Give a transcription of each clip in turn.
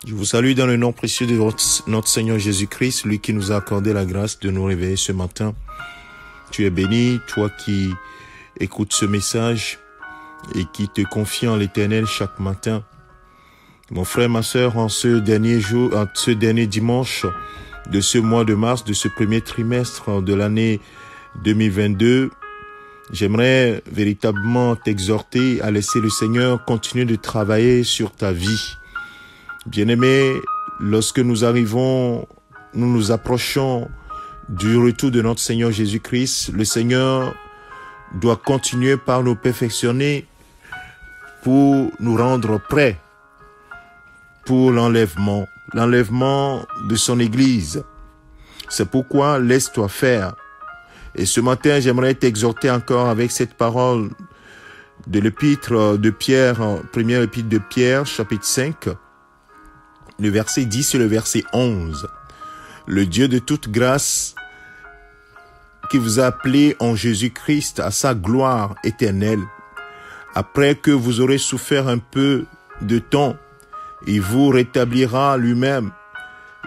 Je vous salue dans le nom précieux de notre Seigneur Jésus-Christ, lui qui nous a accordé la grâce de nous réveiller ce matin. Tu es béni, toi qui écoutes ce message et qui te confie en l'Éternel chaque matin. Mon frère, ma sœur, en ce dernier dimanche de ce mois de mars, de ce premier trimestre de l'année 2022, j'aimerais véritablement t'exhorter à laisser le Seigneur continuer de travailler sur ta vie. Bien-aimé, lorsque nous nous approchons du retour de notre Seigneur Jésus-Christ, le Seigneur doit continuer par nous perfectionner pour nous rendre prêts pour l'enlèvement de son Église. C'est pourquoi laisse-toi faire. Et ce matin, j'aimerais t'exhorter encore avec cette parole de l'épître de Pierre, première épître de Pierre, chapitre 5, le verset 10 et le verset 11. Le Dieu de toute grâce qui vous a appelé en Jésus-Christ à sa gloire éternelle, après que vous aurez souffert un peu de temps, il vous rétablira lui-même,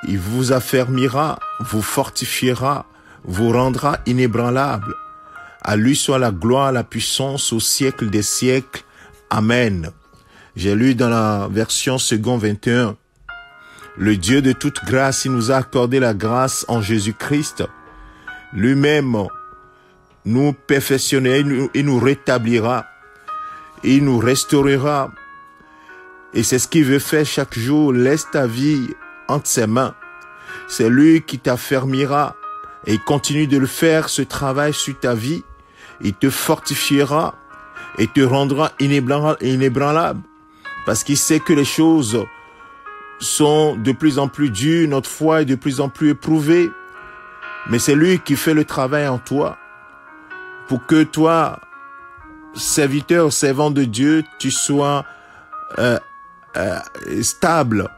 il vous affermira, vous fortifiera, vous rendra inébranlable. À lui soit la gloire, la puissance au siècle des siècles. Amen. J'ai lu dans la version second 21. Le Dieu de toute grâce, il nous a accordé la grâce en Jésus-Christ. Lui-même nous perfectionnera, il nous rétablira, il nous restaurera. Et c'est ce qu'il veut faire chaque jour. Laisse ta vie entre ses mains. C'est lui qui t'affermira et il continue de le faire, ce travail sur ta vie. Il te fortifiera et te rendra inébranlable parce qu'il sait que les choses sont de plus en plus dures, notre foi est de plus en plus éprouvée. Mais c'est lui qui fait le travail en toi pour que toi, serviteur, servant de Dieu, tu sois stable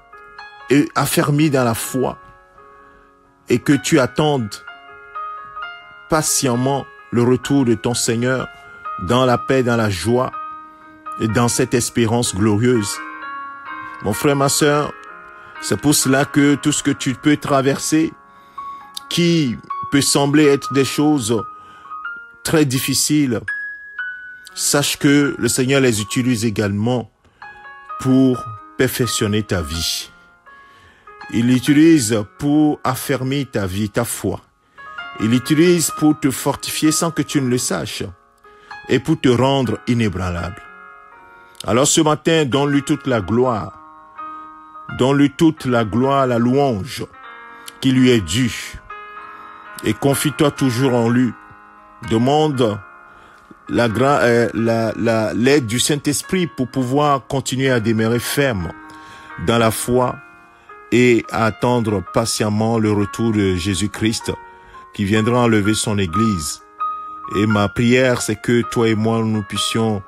et affermi dans la foi et que tu attendes patiemment le retour de ton Seigneur dans la paix, dans la joie et dans cette espérance glorieuse. Mon frère, ma sœur, c'est pour cela que tout ce que tu peux traverser, qui peut sembler être des choses très difficiles, sache que le Seigneur les utilise également pour perfectionner ta vie. Il l'utilise pour affermir ta vie, ta foi. Il l'utilise pour te fortifier sans que tu ne le saches et pour te rendre inébranlable. Alors ce matin, donne-lui toute la gloire. Donne-lui toute la gloire, la louange qui lui est due. Et confie-toi toujours en lui. Demande l'aide du Saint-Esprit pour pouvoir continuer à demeurer ferme dans la foi et à attendre patiemment le retour de Jésus-Christ qui viendra enlever son Église. Et ma prière, c'est que toi et moi, nous puissions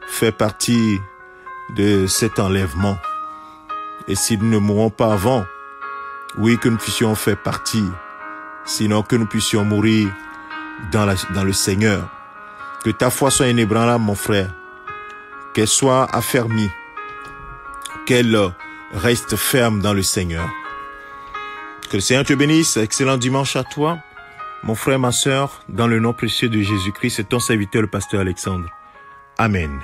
faire partie de cet enlèvement. Et si nous ne mourons pas avant, oui, que nous puissions faire partie. Sinon, que nous puissions mourir dans le Seigneur. Que ta foi soit inébranlable, mon frère. Qu'elle soit affermie. Qu'elle reste ferme dans le Seigneur. Que le Seigneur te bénisse. Excellent dimanche à toi. Mon frère, ma sœur, dans le nom précieux de Jésus-Christ, c'est ton serviteur, le pasteur Alexandre. Amen.